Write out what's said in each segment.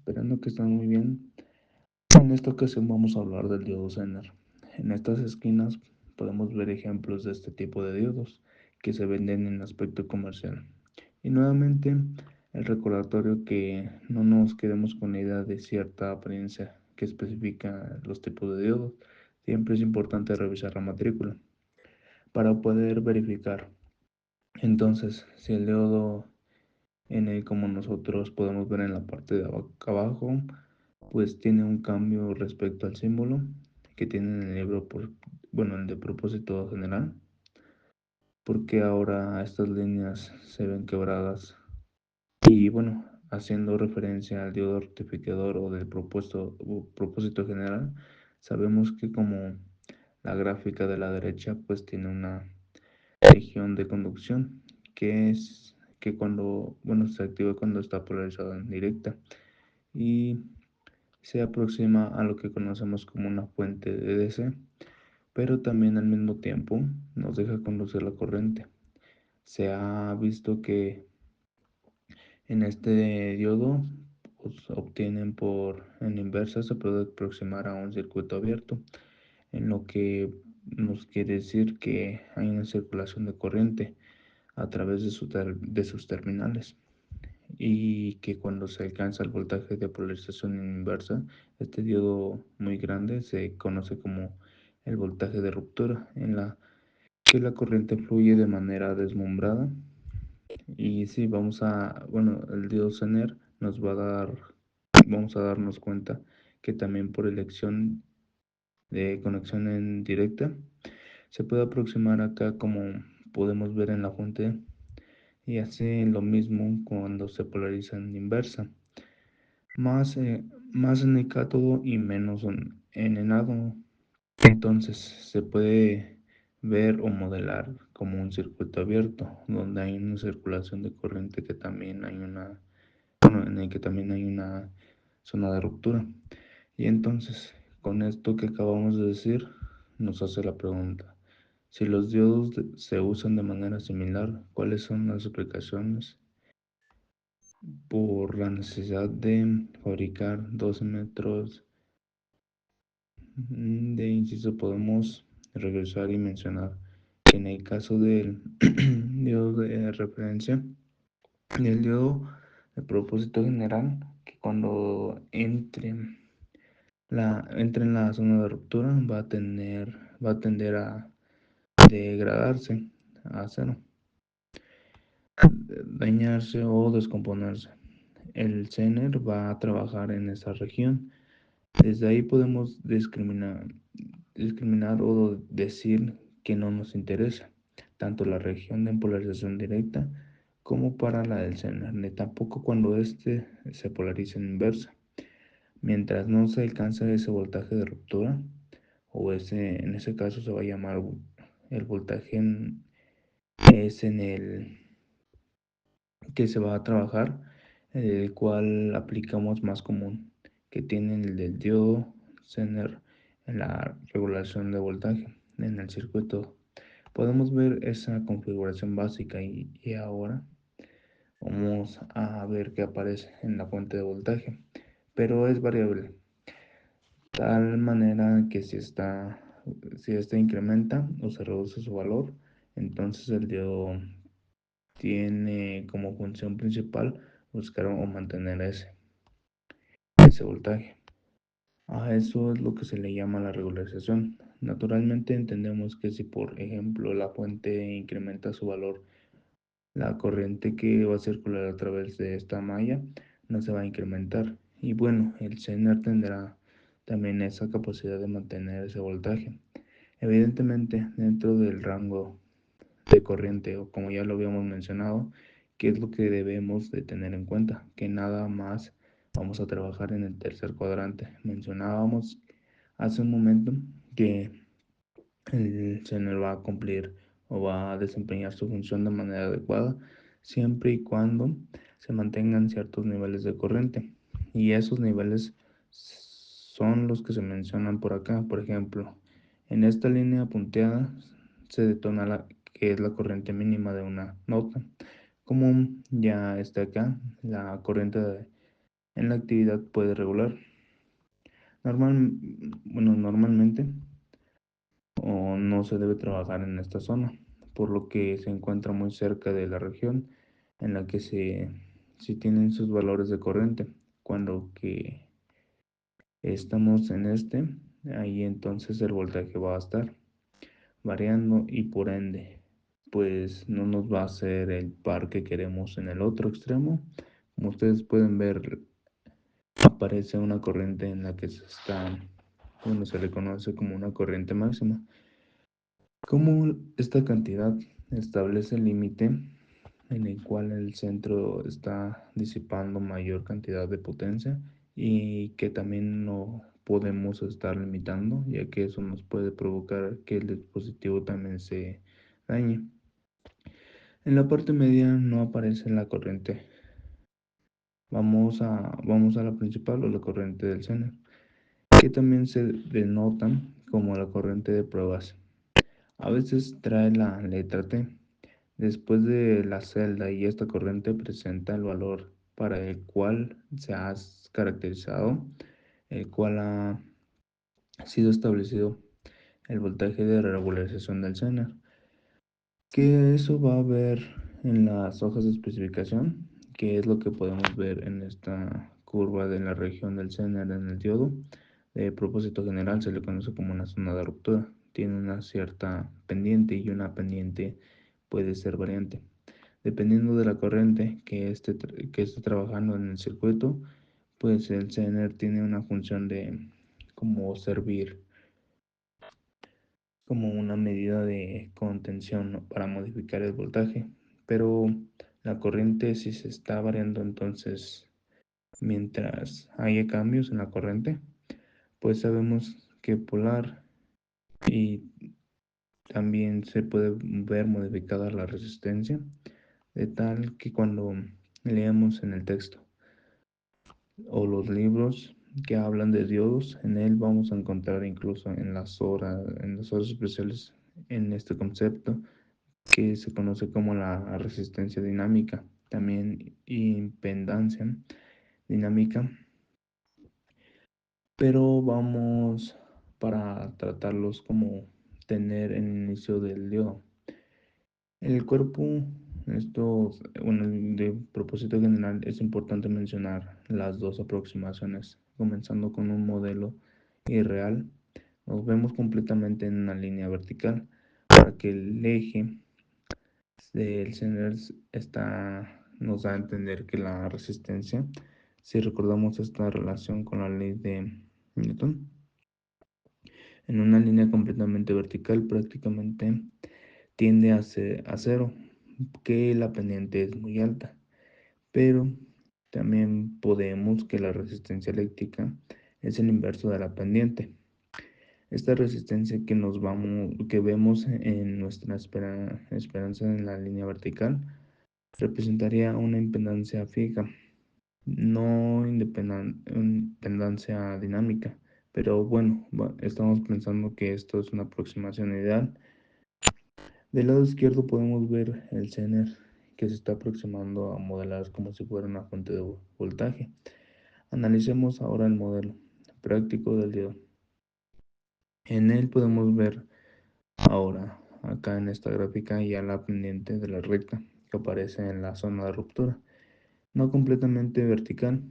esperando que estén muy bien. En esta ocasión vamos a hablar del diodo Zener. En estas esquinas podemos ver ejemplos de este tipo de diodos que se venden en aspecto comercial. Y nuevamente el recordatorio que no nos quedemos con la idea de cierta apariencia que especifica los tipos de diodos. Siempre es importante revisar la matrícula para poder verificar. Entonces, si el diodo como nosotros podemos ver en la parte de abajo, pues tiene un cambio respecto al símbolo que tiene en el libro, bueno, el de propósito general, porque ahora estas líneas se ven quebradas y bueno, haciendo referencia al diodo rectificador o del propósito general, sabemos que como la gráfica de la derecha pues tiene una región de conducción que es que cuando, bueno, se activa cuando está polarizada en directa y se aproxima a lo que conocemos como una fuente de DC, pero también al mismo tiempo nos deja conducir la corriente. Se ha visto que en este diodo pues, obtienen en inversa, se puede aproximar a un circuito abierto, en lo que nos quiere decir que hay una circulación de corriente a través de sus terminales y que cuando se alcanza el voltaje de polarización inversa, este diodo muy grande se conoce como el voltaje de ruptura, en la que la corriente fluye de manera desmembrada. Y sí, bueno, el diodo Zener nos va a vamos a darnos cuenta que también por elección de conexión en directa, se puede aproximar acá como podemos ver en la fuente y hace lo mismo cuando se polariza en inversa. Más, más en el cátodo y menos en el ánodo. Entonces se puede ver o modelar como un circuito abierto, donde hay una circulación de corriente que también hay bueno, en el que también hay una zona de ruptura. Y entonces, con esto que acabamos de decir, nos hace la pregunta, si los diodos se usan de manera similar, ¿cuáles son las aplicaciones? Por la necesidad de fabricar 12 metros de inciso, podemos regresar y mencionar que en el caso del diodo de referencia y el diodo de propósito general, que cuando entre en la zona de ruptura va a tender a degradarse a cero, dañarse o descomponerse. El Zener va a trabajar en esa región. Desde ahí podemos discriminar o decir que no nos interesa tanto la región de polarización directa como para la del Zener, ni tampoco cuando éste se polariza en inversa. Mientras no se alcance ese voltaje de ruptura, en ese caso se va a llamar el voltaje es en el que se va a trabajar, el cual aplicamos más común, que tiene el del diodo Zener en la regulación de voltaje en el circuito. Podemos ver esa configuración básica y ahora vamos a ver qué aparece en la fuente de voltaje, pero es variable, tal manera que si esta incrementa o se reduce su valor, entonces el diodo tiene como función principal buscar o mantener ese voltaje. A eso es lo que se le llama la regularización. Naturalmente entendemos que si por ejemplo la fuente incrementa su valor, la corriente que va a circular a través de esta malla no se va a incrementar. Y bueno, el Zener tendrá también esa capacidad de mantener ese voltaje. Evidentemente, dentro del rango de corriente, o como ya lo habíamos mencionado, qué es lo que debemos de tener en cuenta, que nada más vamos a trabajar en el tercer cuadrante. Mencionábamos hace un momento que el Zener va a cumplir o va a desempeñar su función de manera adecuada siempre y cuando se mantengan ciertos niveles de corriente, y esos niveles son los que se mencionan por acá. Por ejemplo, en esta línea punteada se detona que es la corriente mínima de una nota, como ya está acá la corriente en la actividad puede regular. Normalmente o no se debe trabajar en esta zona, por lo que se encuentra muy cerca de la región en la que se tienen sus valores de corriente. Cuando que estamos en ahí entonces el voltaje va a estar variando y por ende, pues no nos va a hacer el par que queremos en el otro extremo. Como ustedes pueden ver, aparece una corriente en la que se le conoce como una corriente máxima. Como esta cantidad establece el límite en el cual el centro está disipando mayor cantidad de potencia y que también no podemos estar limitando, ya que eso nos puede provocar que el dispositivo también se dañe. En la parte media no aparece la corriente. Vamos a la principal o la corriente del Zener, que también se denotan como la corriente de pruebas. A veces trae la letra T. Después de la celda y esta corriente presenta el valor para el cual se ha caracterizado, el cual ha sido establecido el voltaje de regularización del Zener, que eso va a ver en las hojas de especificación, que es lo que podemos ver en esta curva de la región del Zener en el diodo. De propósito general se le conoce como una zona de ruptura. Tiene una cierta pendiente y una pendiente puede ser variante. Dependiendo de la corriente que esté trabajando en el circuito, pues el Zener tiene una función de como servir como una medida de contención, ¿no?, para modificar el voltaje. Pero la corriente si se está variando, entonces mientras haya cambios en la corriente, pues sabemos que polar y también se puede ver modificada la resistencia, de tal que cuando leemos en el texto o los libros que hablan de diodos, en él vamos a encontrar incluso en las horas especiales en este concepto que se conoce como la resistencia dinámica, también impedancia dinámica, pero vamos para tratarlos como tener el inicio del diodo. El cuerpo, bueno, de propósito general es importante mencionar las dos aproximaciones, comenzando con un modelo irreal. Nos vemos completamente en una línea vertical para que el eje del Zener nos da a entender que la resistencia, si recordamos esta relación con la ley de Newton, en una línea completamente vertical prácticamente tiende a cero, que la pendiente es muy alta, pero también podemos que la resistencia eléctrica es el inverso de la pendiente. Esta resistencia que vemos en nuestra esperanza en la línea vertical representaría una impedancia fija, no impedancia dinámica. Pero bueno, estamos pensando que esto es una aproximación ideal. Del lado izquierdo podemos ver el Zener que se está aproximando a modelar como si fuera una fuente de voltaje. Analicemos ahora el modelo práctico del diodo. En él podemos ver ahora, acá en esta gráfica, ya la pendiente de la recta que aparece en la zona de ruptura, no completamente vertical.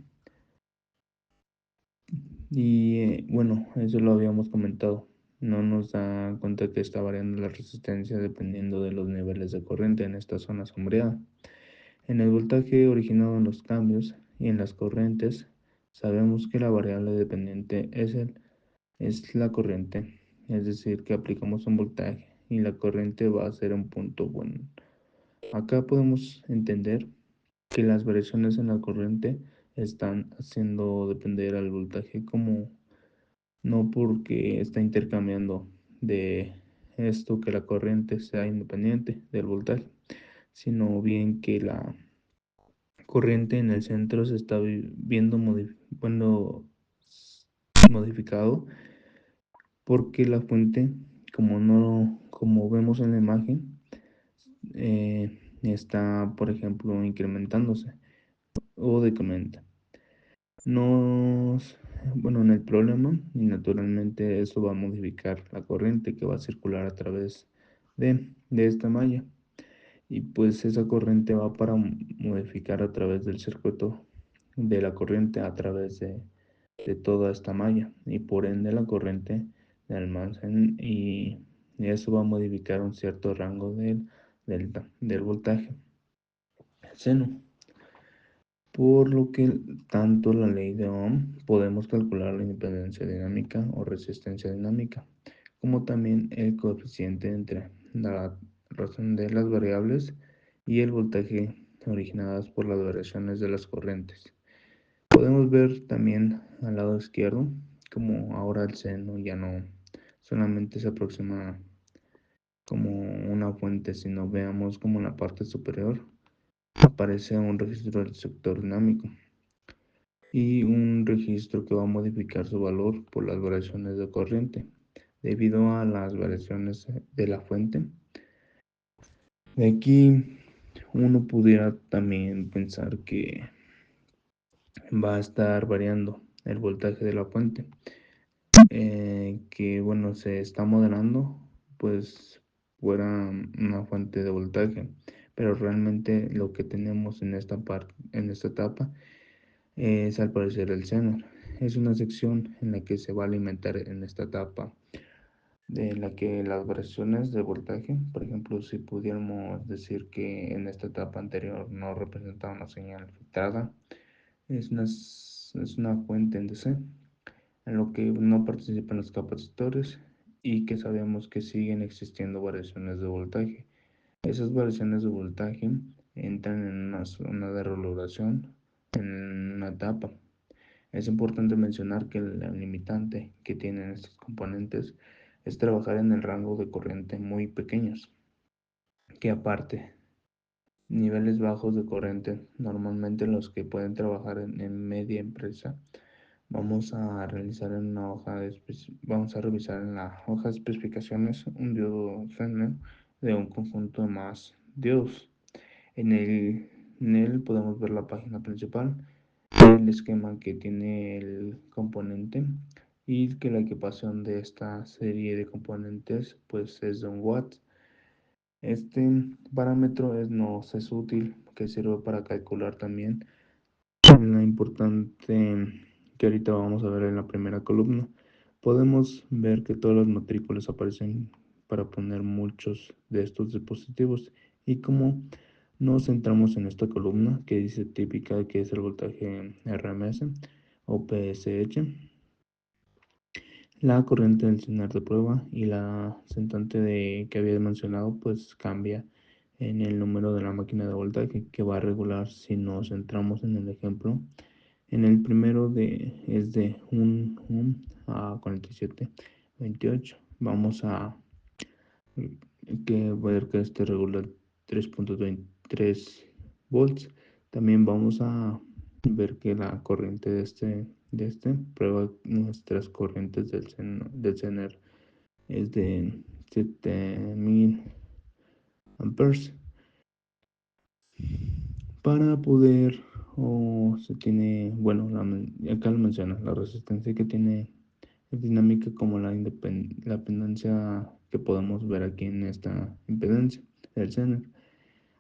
Y bueno, eso lo habíamos comentado. No nos da cuenta que está variando la resistencia dependiendo de los niveles de corriente en esta zona sombreada. En el voltaje originado en los cambios y en las corrientes, sabemos que la variable dependiente es la corriente, es decir, que aplicamos un voltaje y la corriente va a ser un punto bueno. Acá podemos entender que las variaciones en la corriente están haciendo depender al voltaje como no porque está intercambiando de esto que la corriente sea independiente del voltaje, sino bien que la corriente en el centro se está viendo modificado porque la fuente, como vemos en la imagen, está, por ejemplo, incrementándose o decrementa. bueno, en el problema, y naturalmente eso va a modificar la corriente que va a circular a través de esta malla. Y pues esa corriente va para modificar a través del circuito de la corriente a través de toda esta malla y por ende la corriente de almacén y eso va a modificar un cierto rango del voltaje seno. Por lo que tanto la ley de Ohm podemos calcular la impedancia dinámica o resistencia dinámica, como también el coeficiente entre la razón de las variables y el voltaje originadas por las variaciones de las corrientes. Podemos ver también al lado izquierdo como ahora el seno ya no solamente se aproxima como una fuente, sino veamos como en la parte superior aparece un registro del sector dinámico y un registro que va a modificar su valor por las variaciones de corriente debido a las variaciones de la fuente. De aquí uno pudiera también pensar que va a estar variando el voltaje de la fuente, que bueno, se está modelando pues fuera una fuente de voltaje, pero realmente lo que tenemos en esta parte, en esta etapa, es al parecer el Zener. Es una sección en la que se va a alimentar en esta etapa, de la que las variaciones de voltaje, por ejemplo, si pudiéramos decir que en esta etapa anterior no representaba una señal filtrada, es una fuente en DC, en lo que no participan los capacitores y que sabemos que siguen existiendo variaciones de voltaje. Esas variaciones de voltaje entran en una zona de regulación en una etapa. Es importante mencionar que la limitante que tienen estos componentes es trabajar en el rango de corriente muy pequeños, que aparte, niveles bajos de corriente, normalmente los que pueden trabajar en media empresa, vamos a revisar en la hoja de especificaciones un diodo Zener de un conjunto de más diodos. En él podemos ver la página principal, el esquema que tiene el componente y que la equipación de esta serie de componentes pues es de 1 watt. Este parámetro nos es útil, que sirve para calcular también la importante que ahorita vamos a ver en la primera columna. Podemos ver que todas las matrículas aparecen para poner muchos de estos dispositivos y como nos centramos en esta columna que dice típica, que es el voltaje RMS o PSH, la corriente del señal de prueba y la centante que había mencionado pues cambia en el número de la máquina de voltaje que va a regular. Si nos centramos en el ejemplo, en el primero es de 1 ohm a 47.28. Vamos a ver que este regula 3.23 volts. También vamos a ver que la corriente de este prueba nuestras corrientes del Zener es de 7000 amperes. Para poder, o se tiene, bueno, acá lo menciona, la resistencia que tiene es dinámica como la impedancia que podemos ver aquí en esta impedancia del Zener,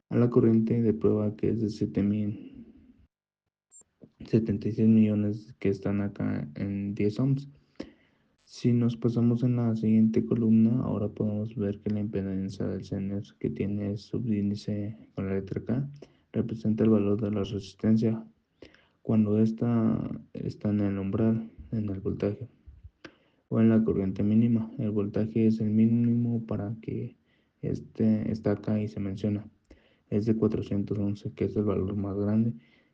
a la corriente de prueba que es de 76 millones que están acá en 10 ohms. Si nos pasamos en la siguiente columna, ahora podemos ver que la impedancia del Zener que tiene subíndice con la letra K representa el valor de la resistencia cuando ésta está en el umbral, en el voltaje o en la corriente mínima. El voltaje es el mínimo para que está acá y se menciona. Es de 411, que es el valor más grande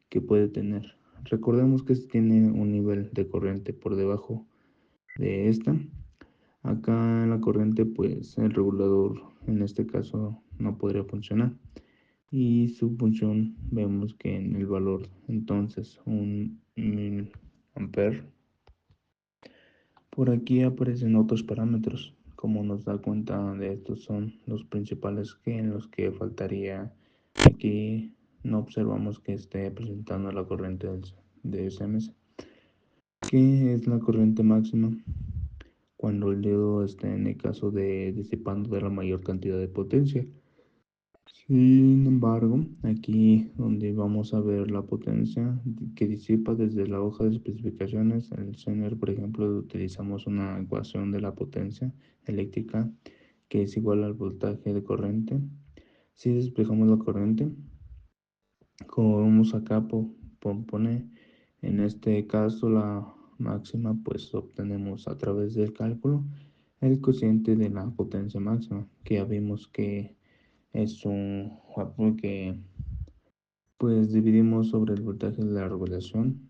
que puede tener. Recordemos que si tiene un nivel de corriente por debajo de esta, acá en la corriente pues el regulador en este caso no podría funcionar y su función vemos que en el valor entonces 1000 amperes. Por aquí aparecen otros parámetros. Como nos da cuenta de estos son los principales en los que faltaría. Aquí no observamos que esté presentando la corriente de SMS. ¿Qué es la corriente máxima? Cuando el diodo está en el caso de disipando de la mayor cantidad de potencia. Sin embargo, aquí donde vamos a ver la potencia que disipa desde la hoja de especificaciones, en el Zener, por ejemplo, utilizamos una ecuación de la potencia eléctrica que es igual al voltaje de corriente. Si despejamos la corriente, como vemos acá, pone en este caso la máxima, pues obtenemos a través del cálculo el cociente de la potencia máxima, que ya vimos que es un que pues dividimos sobre el voltaje de la regulación,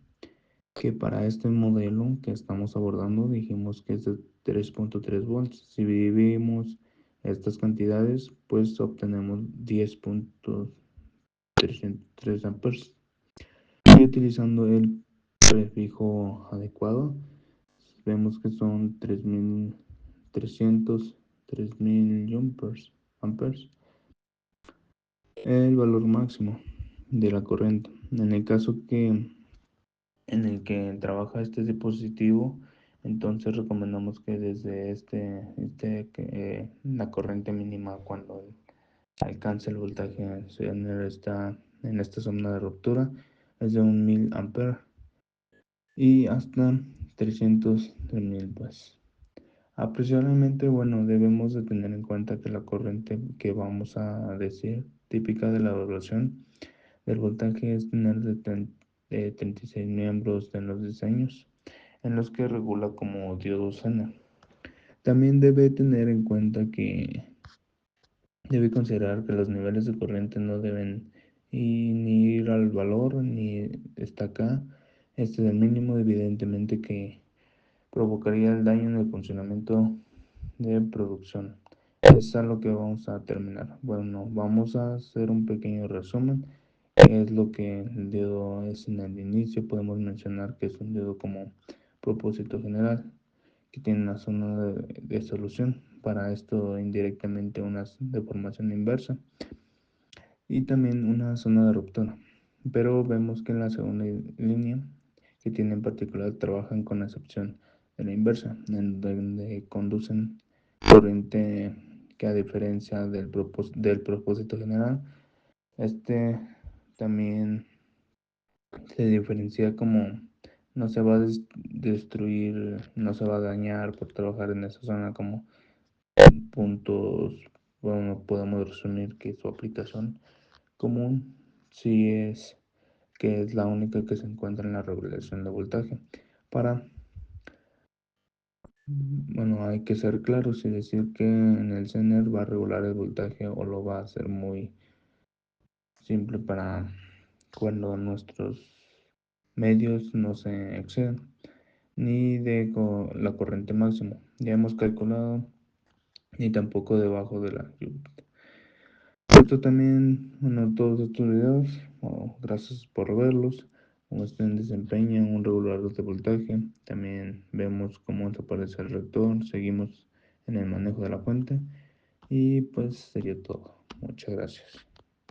que para este modelo que estamos abordando dijimos que es de 3.3 volts. Si dividimos estas cantidades, pues obtenemos 10.303 amperes. Y utilizando el prefijo adecuado, vemos que son 3.300, 3.000 amperes, el valor máximo de la corriente. En el caso en el que trabaja este dispositivo, entonces recomendamos que desde la corriente mínima cuando alcance el voltaje en esta zona de ruptura es de 1.000 amperes y hasta 300.000 pues. Aproximadamente, bueno, debemos de tener en cuenta que la corriente que vamos a decir típica de la evaluación del voltaje es tener de 36 miembros en los diseños en los que regula como diodo Zener. También debe tener en cuenta que debe considerar que los niveles de corriente no deben ni ir al valor ni está acá. Este es el mínimo, evidentemente que provocaría el daño en el funcionamiento de producción. Es a lo que vamos a terminar. Bueno, vamos a hacer un pequeño resumen. ¿Qué es lo que el dedo es en el inicio? Podemos mencionar que es un dedo como propósito general, que tiene una zona de solución. Para esto, indirectamente, una deformación inversa y también una zona de ruptura. Pero vemos que en la segunda línea, que tiene en particular, trabajan con la excepción de la inversa, en donde conducen corriente que a diferencia del propósito general, este también se diferencia como no se va a destruir, no se va a dañar por trabajar en esa zona como puntos, bueno, podemos resumir que su aplicación común sí es que es la única que se encuentra en la regulación de voltaje. Bueno, hay que ser claros y decir que en el Zener va a regular el voltaje o lo va a hacer muy simple para cuando nuestros medios no se exceden ni de la corriente máxima. Ya hemos calculado ni tampoco debajo de la lluvia. Esto también, bueno, todos estos videos, gracias por verlos. Como estén desempeña un regulador de voltaje, también vemos cómo desaparece el rector, seguimos en el manejo de la fuente y pues sería todo. Muchas gracias.